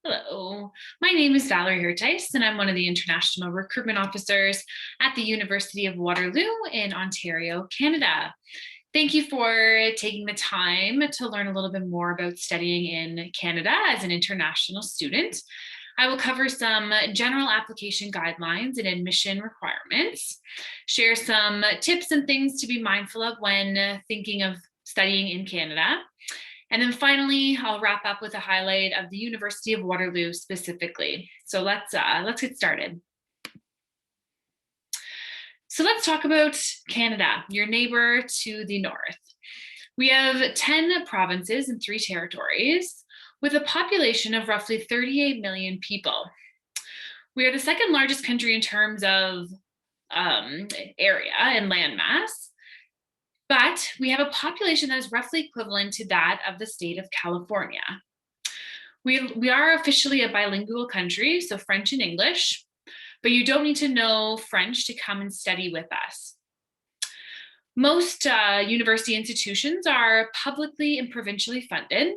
Hello, my name is Valerie Hertice, and I'm one of the International Recruitment Officers at the University of Waterloo in Ontario, Canada. Thank you for taking the time to learn a little bit more about studying in Canada as an international student. I will cover some general application guidelines and admission requirements, share some tips and things to be mindful of when thinking of studying in Canada. And then finally, I'll wrap up with a highlight of the University of Waterloo specifically. So let's get started. So let's talk about Canada, your neighbor to the north. We have 10 provinces and 3 territories with a population of roughly 38 million people. We are the second largest country in terms of area and landmass. But we have a population that is roughly equivalent to that of the state of California. We are officially a bilingual country, so French and English, but you don't need to know French to come and study with us. Most university institutions are publicly and provincially funded,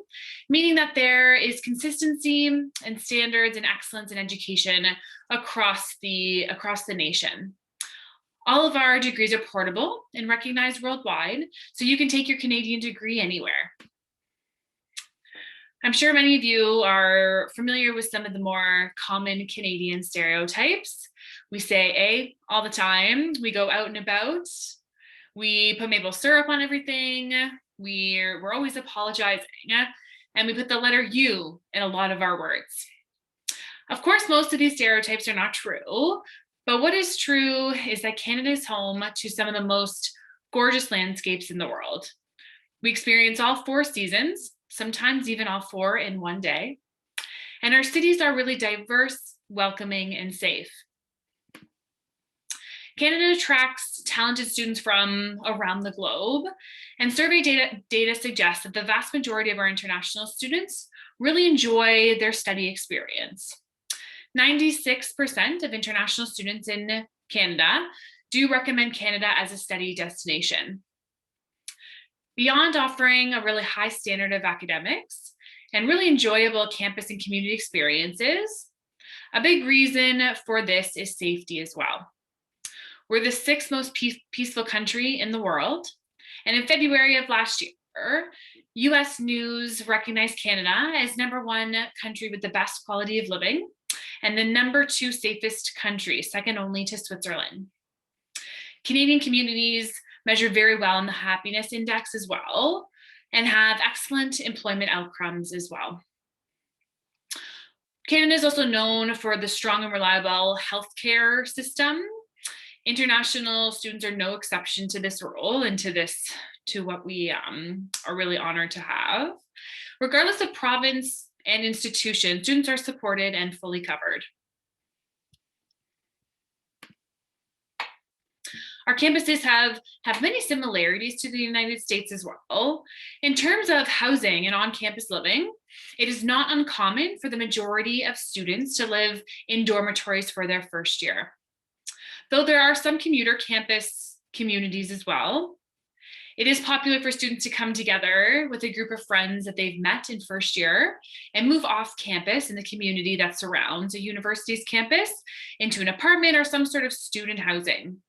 meaning that there is consistency and standards and excellence in education across the nation. All of our degrees are portable and recognized worldwide, so you can take your Canadian degree anywhere. I'm sure many of you are familiar with some of the more common Canadian stereotypes. We say A all the time. We go out and about. We put maple syrup on everything. We're always apologizing. And we put the letter U in a lot of our words. Of course, most of these stereotypes are not true. But what is true is that Canada is home to some of the most gorgeous landscapes in the world. We experience all 4 seasons, sometimes even all 4 in one day. And our cities are really diverse, welcoming, and safe. Canada attracts talented students from around the globe, and survey data suggests that the vast majority of our international students really enjoy their study experience. 96% of international students in Canada do recommend Canada as a study destination. Beyond offering a really high standard of academics and really enjoyable campus and community experiences, a big reason for this is safety as well. We're the 6th most peaceful country in the world, and in February of last year, US News recognized Canada as #1 country with the best quality of living and the #2 safest country, second only to Switzerland. Canadian communities measure very well in the happiness index as well and have excellent employment outcomes as well. Canada is also known for the strong and reliable healthcare system. International students are no exception to this rule and to what we are really honored to have. Regardless of province and institution, students are supported and fully covered. Our campuses have many similarities to the United States as well. In terms of housing and on-campus living, it is not uncommon for the majority of students to live in dormitories for their first year. Though there are some commuter campus communities as well, it is popular for students to come together with a group of friends that they've met in first year and move off campus in the community that surrounds a university's campus into an apartment or some sort of student housing.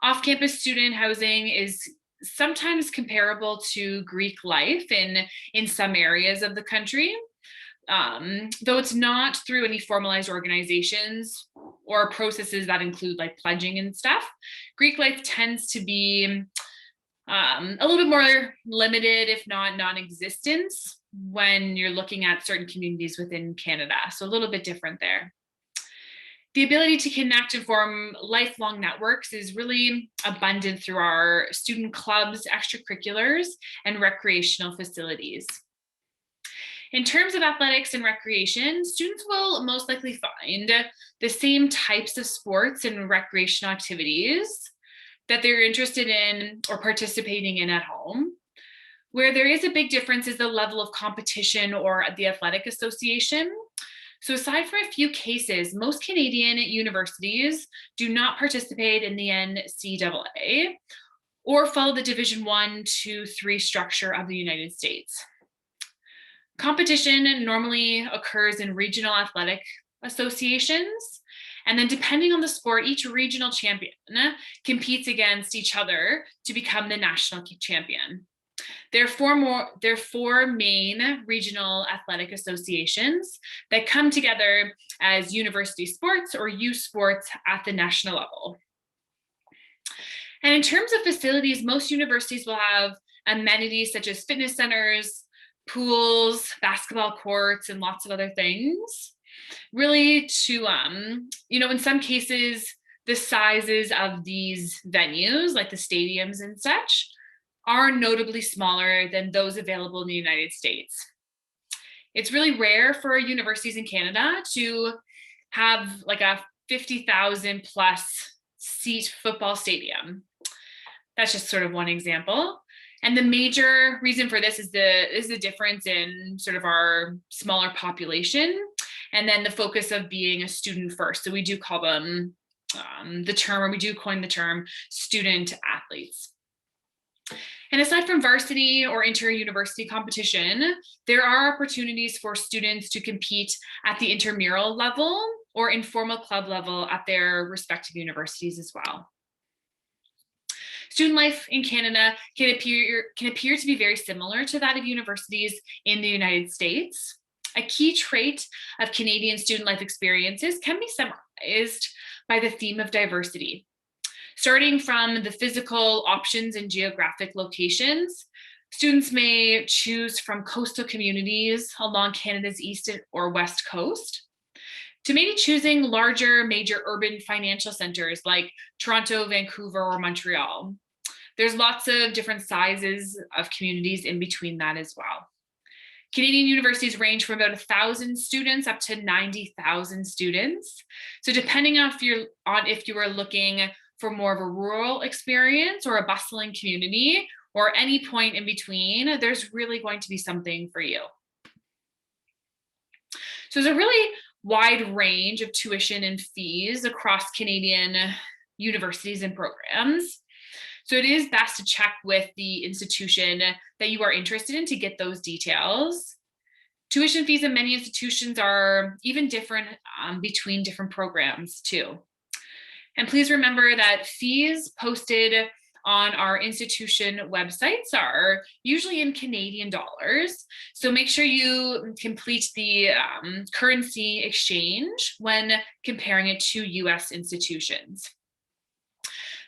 Off-campus student housing is sometimes comparable to Greek life in some areas of the country, though it's not through any formalized organizations or processes that include like pledging and stuff. Greek life tends to be a little bit more limited, if not non-existent, when you're looking at certain communities within Canada. So a little bit different there. The ability to connect and form lifelong networks is really abundant through our student clubs, extracurriculars, and recreational facilities. In terms of athletics and recreation, students will most likely find the same types of sports and recreational activities that they're interested in or participating in at home. Where there is a big difference is the level of competition or the athletic association. So aside from a few cases, most Canadian universities do not participate in the NCAA or follow the Division 1, 2, 3 structure of the United States. Competition normally occurs in regional athletic associations. And then depending on the sport, each regional champion competes against each other to become the national champion. There are four main regional athletic associations that come together as university sports or youth sports at the national level. And in terms of facilities, most universities will have amenities such as fitness centers, pools, basketball courts, and lots of other things. Really to, in some cases, the sizes of these venues, like the stadiums and such, are notably smaller than those available in the United States. It's really rare for universities in Canada to have like a 50,000 plus seat football stadium. That's just sort of one example. And the major reason for this is the difference in sort of our smaller population, and then the focus of being a student first. So we do call them we do coin the term student athletes. And aside from varsity or inter-university competition, there are opportunities for students to compete at the intramural level or informal club level at their respective universities as well. Student life in Canada can appear to be very similar to that of universities in the United States. A key trait of Canadian student life experiences can be summarized by the theme of diversity. Starting from the physical options and geographic locations, students may choose from coastal communities along Canada's east or west coast, to maybe choosing larger major urban financial centers like Toronto, Vancouver, or Montreal. There's lots of different sizes of communities in between that as well. Canadian universities range from about 1,000 students up to 90,000 students. So depending on if you are looking for more of a rural experience or a bustling community or any point in between, there's really going to be something for you. So there's a really wide range of tuition and fees across Canadian universities and programs. So it is best to check with the institution that you are interested in to get those details. Tuition fees in many institutions are even different between different programs too. And please remember that fees posted on our institution websites are usually in Canadian dollars. So make sure you complete the currency exchange when comparing it to US institutions.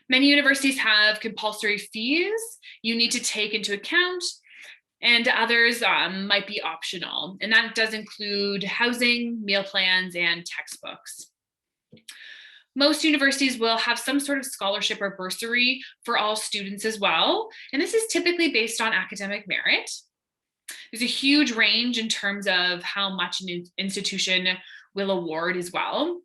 Many universities have compulsory fees you need to take into account, and others might be optional. And that does include housing, meal plans, and textbooks. Most universities will have some sort of scholarship or bursary for all students as well. And this is typically based on academic merit. There's a huge range in terms of how much an institution will award as well.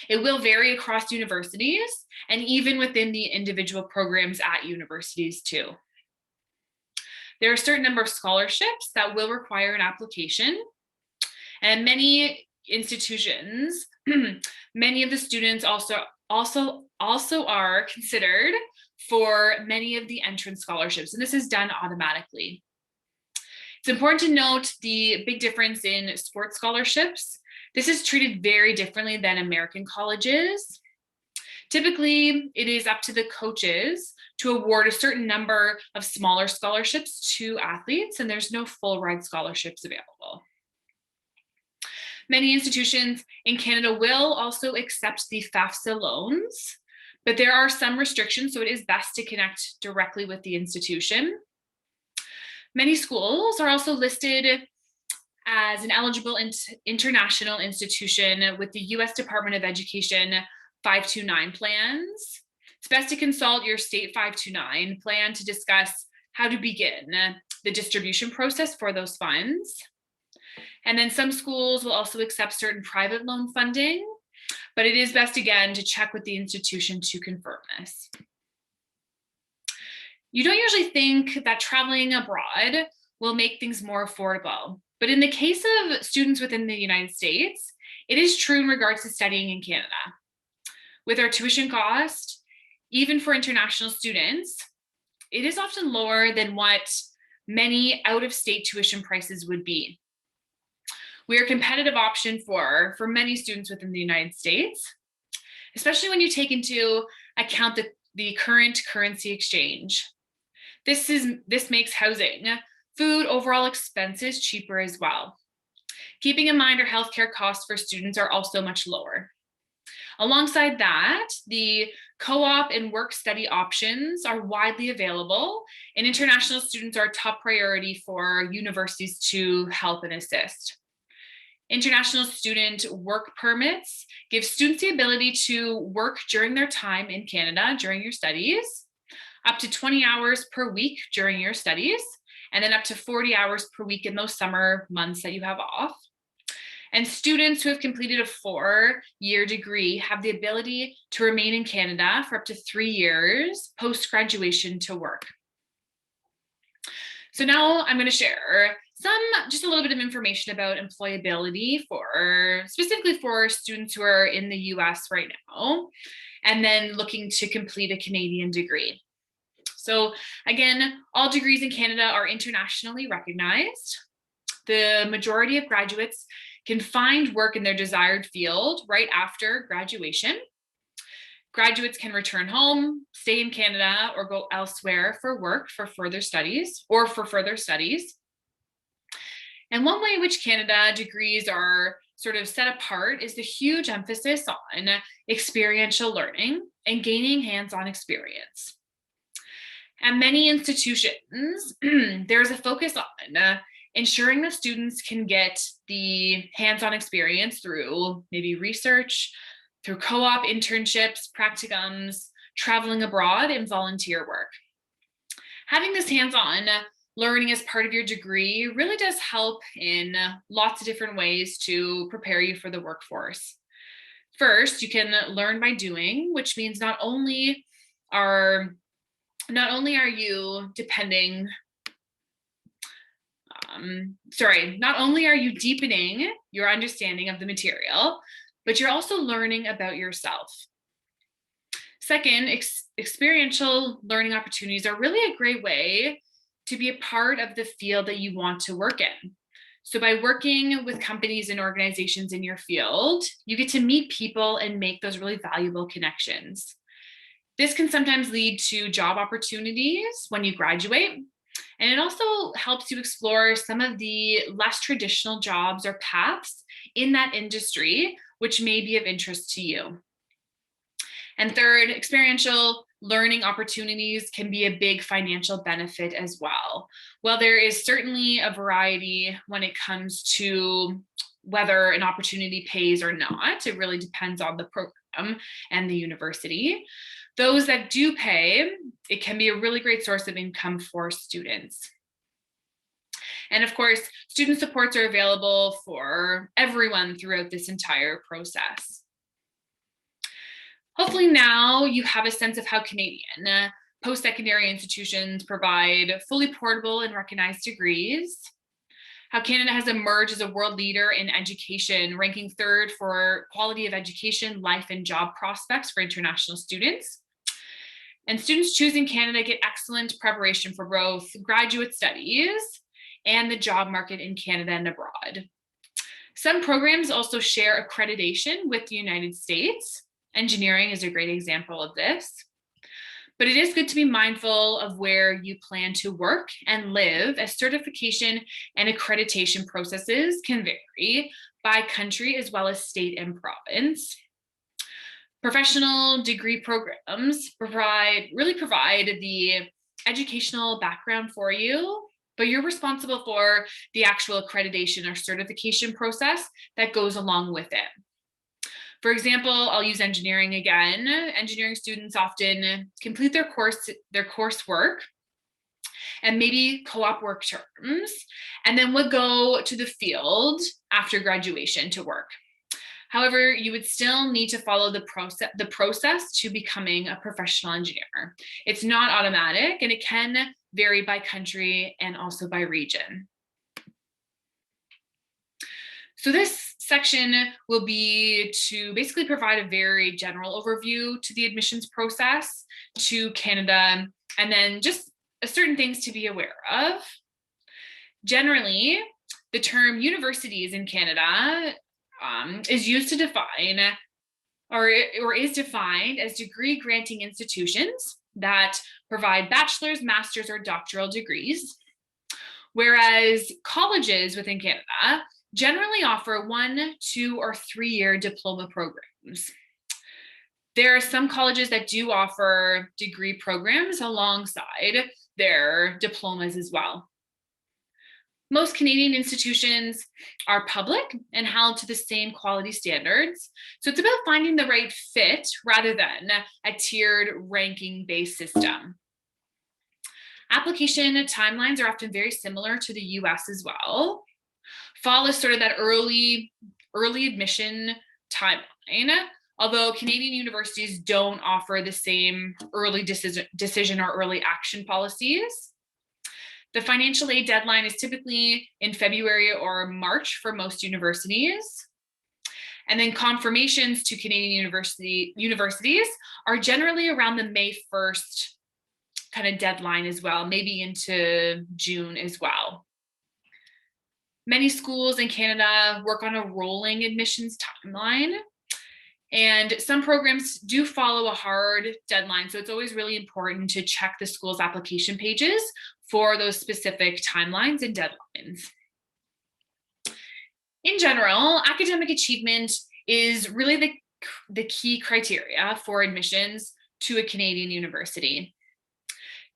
It will vary across universities and even within the individual programs at universities too. There are a certain number of scholarships that will require an application, and many institutions, many of the students also are considered for many of the entrance scholarships, and this is done automatically. It's important to note the big difference in sports scholarships. This is treated very differently than American colleges. Typically, it is up to the coaches to award a certain number of smaller scholarships to athletes, and there's no full ride scholarships available. Many institutions in Canada will also accept the FAFSA loans, but there are some restrictions, so it is best to connect directly with the institution. Many schools are also listed as an eligible international institution with the US Department of Education 529 plans. It's best to consult your state 529 plan to discuss how to begin the distribution process for those funds. And then some schools will also accept certain private loan funding, but it is best again to check with the institution to confirm this. You don't usually think that traveling abroad will make things more affordable, but in the case of students within the United States, it is true in regards to studying in Canada. With our tuition cost, even for international students, it is often lower than what many out-of-state tuition prices would be. We are a competitive option for many students within the United States, especially when you take into account the current currency exchange. This makes housing, food, overall expenses cheaper as well. Keeping in mind our healthcare costs for students are also much lower. Alongside that, the co-op and work-study options are widely available, and international students are a top priority for universities to help and assist. International student work permits give students the ability to work during their time in Canada during your studies, up to 20 hours per week during your studies, and then up to 40 hours per week in those summer months that you have off. And students who have completed a 4-year degree have the ability to remain in Canada for up to 3 years post-graduation to work. So now I'm going to share just a little bit of information about employability specifically for students who are in the US right now, and then looking to complete a Canadian degree. So again, all degrees in Canada are internationally recognized. The majority of graduates can find work in their desired field right after graduation. Graduates can return home, stay in Canada, or go elsewhere for work for further studies. And one way in which Canada degrees are sort of set apart is the huge emphasis on experiential learning and gaining hands-on experience. At many institutions, there's a focus on ensuring that students can get the hands-on experience through maybe research, through co-op internships, practicums, traveling abroad, and volunteer work. Having this hands-on learning as part of your degree really does help in lots of different ways to prepare you for the workforce. First, you can learn by doing, which means not only are you deepening your understanding of the material, but you're also learning about yourself. Second, experiential learning opportunities are really a great way to be a part of the field that you want to work in. So by working with companies and organizations in your field, you get to meet people and make those really valuable connections. This can sometimes lead to job opportunities when you graduate, and it also helps you explore some of the less traditional jobs or paths in that industry, which may be of interest to you. And third, experiential learning opportunities can be a big financial benefit as well. While there is certainly a variety when it comes to whether an opportunity pays or not, it really depends on the program and the university. Those that do pay, it can be a really great source of income for students. And of course, student supports are available for everyone throughout this entire process. Hopefully now you have a sense of how Canadian post-secondary institutions provide fully portable and recognized degrees, how Canada has emerged as a world leader in education, ranking 3rd for quality of education, life, and job prospects for international students. And students choosing Canada get excellent preparation for both graduate studies and the job market in Canada and abroad. Some programs also share accreditation with the United States. Engineering is a great example of this. But it is good to be mindful of where you plan to work and live, as certification and accreditation processes can vary by country as well as state and province. Professional degree programs really provide the educational background for you, but you're responsible for the actual accreditation or certification process that goes along with it. For example, I'll use engineering again. Engineering students often complete their coursework and maybe co-op work terms, and then would go to the field after graduation to work. However, you would still need to follow the process to becoming a professional engineer. It's not automatic, and it can vary by country and also by region. So this section will be to basically provide a very general overview to the admissions process to Canada, and then just certain things to be aware of. Generally, the term universities in Canada is used to define or is defined as degree granting institutions that provide bachelor's, master's, or doctoral degrees, whereas colleges within Canada generally offer 1, 2, or 3-year diploma programs. There are some colleges that do offer degree programs alongside their diplomas as well. Most Canadian institutions are public and held to the same quality standards. So it's about finding the right fit rather than a tiered ranking-based system. Application timelines are often very similar to the US as well. Fall is sort of that early admission timeline, although Canadian universities don't offer the same early decision or early action policies. The financial aid deadline is typically in February or March for most universities. And then confirmations to Canadian universities are generally around the May 1st kind of deadline as well, maybe into June as well. Many schools in Canada work on a rolling admissions timeline, and some programs do follow a hard deadline. So it's always really important to check the school's application pages for those specific timelines and deadlines. In general, academic achievement is really the key criteria for admissions to a Canadian university.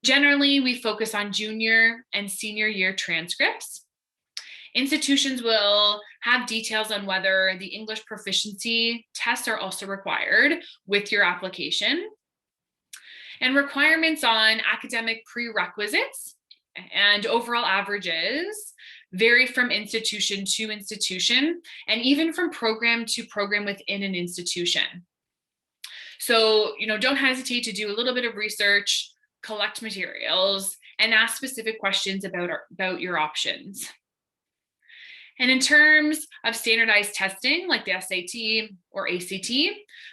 Generally, we focus on junior and senior year transcripts. Institutions will have details on whether the English proficiency tests are also required with your application. And requirements on academic prerequisites and overall averages vary from institution to institution and even from program to program within an institution. So, don't hesitate to do a little bit of research, collect materials, and ask specific questions about your options. And in terms of standardized testing like the SAT or ACT,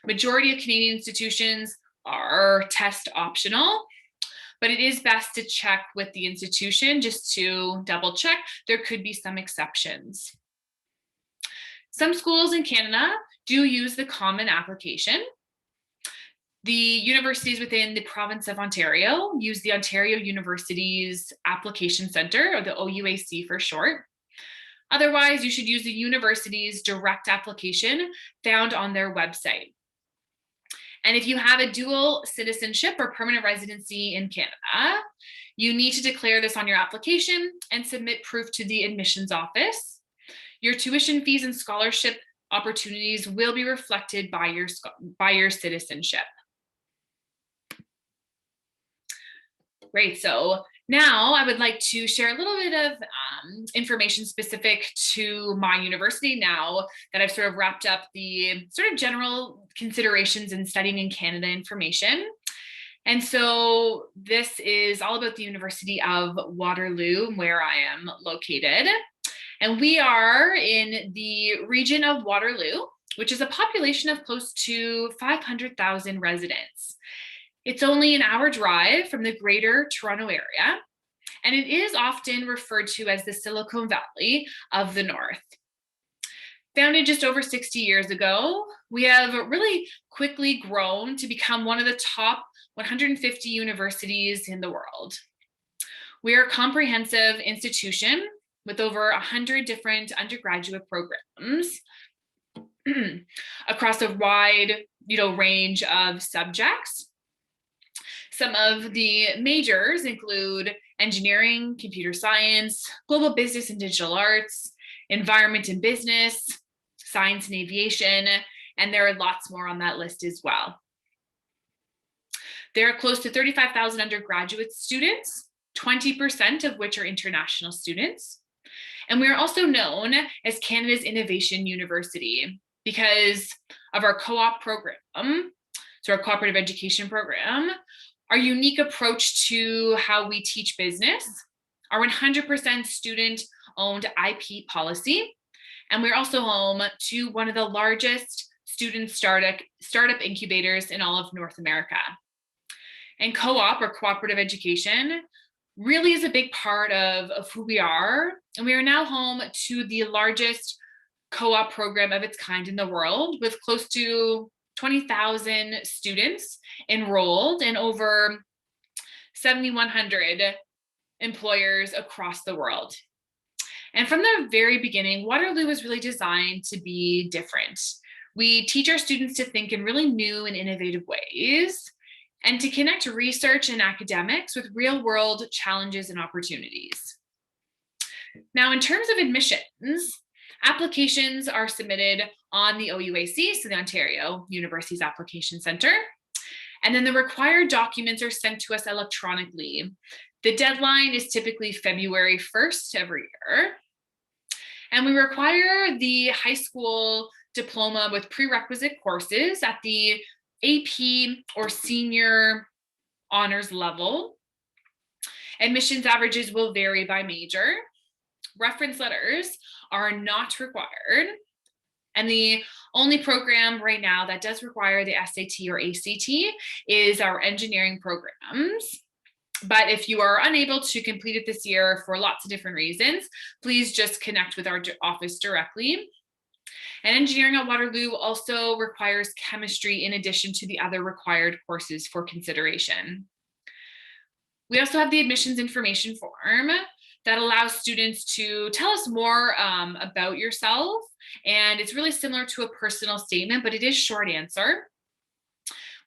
majority of Canadian institutions are test optional, but it is best to check with the institution just to double check. There could be some exceptions. Some schools in Canada do use the common application. The universities within the province of Ontario use the Ontario Universities Application Centre, or the OUAC for short. Otherwise, you should use the university's direct application found on their website. And if you have a dual citizenship or permanent residency in Canada, you need to declare this on your application and submit proof to the admissions office. Your tuition fees and scholarship opportunities will be reflected by your citizenship. Great, so now I would like to share a little bit of information specific to my university now that I've sort of wrapped up the sort of general considerations in studying in Canada information. And so this is all about the University of Waterloo, where I am located. And we are in the region of Waterloo, which is a population of close to 500,000 residents. It's only an hour drive from the Greater Toronto Area, and it is often referred to as the Silicon Valley of the North. Founded just over 60 years ago, we have really quickly grown to become one of the top 150 universities in the world. We are a comprehensive institution with over 100 different undergraduate programs across a wide, range of subjects. Some of the majors include engineering, computer science, global business and digital arts, environment and business, science and aviation, and there are lots more on that list as well. There are close to 35,000 undergraduate students, 20% of which are international students. And we are also known as Canada's Innovation University because of our co-op program, so our cooperative education program, our unique approach to how we teach business, our 100% student-owned IP policy, and we're also home to one of the largest student startup incubators in all of North America. And co-op or cooperative education really is a big part of who we are. And we are now home to the largest co-op program of its kind in the world, with close to 20,000 students enrolled and over 7,100 employers across the world. And from the very beginning, Waterloo was really designed to be different. We teach our students to think in really new and innovative ways, and to connect research and academics with real-world challenges and opportunities. Now, in terms of admissions, applications are submitted on the OUAC, so the Ontario Universities Application Center, and then the required documents are sent to us electronically. The deadline is typically February 1st every year. And we require the high school diploma with prerequisite courses at the AP or senior honors level. Admissions averages will vary by major. Reference letters are not required. And the only program right now that does require the SAT or ACT is our engineering programs. But if you are unable to complete it this year for lots of different reasons, please just connect with our office directly. And engineering at Waterloo also requires chemistry in addition to the other required courses for consideration. We also have the admissions information form that allows students to tell us more about yourself. And it's really similar to a personal statement, but it is short answer.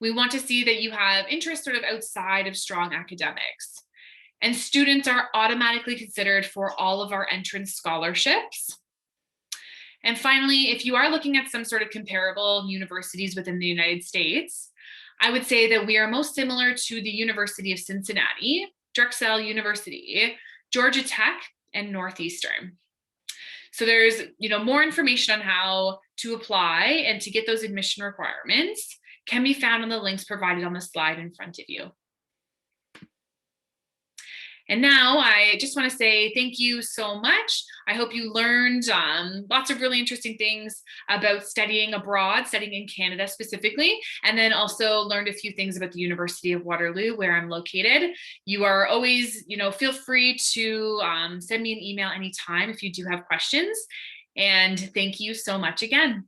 We want to see that you have interest sort of outside of strong academics. And students are automatically considered for all of our entrance scholarships. And finally, if you are looking at some sort of comparable universities within the United States, I would say that we are most similar to the University of Cincinnati, Drexel University, Georgia Tech, and Northeastern. So there's more information on how to apply and to get those admission requirements can be found on the links provided on the slide in front of you. And now I just want to say thank you so much. I hope you learned lots of really interesting things about studying abroad, studying in Canada specifically, and then also learned a few things about the University of Waterloo, where I'm located. You are always, feel free to send me an email anytime if you do have questions. And thank you so much again.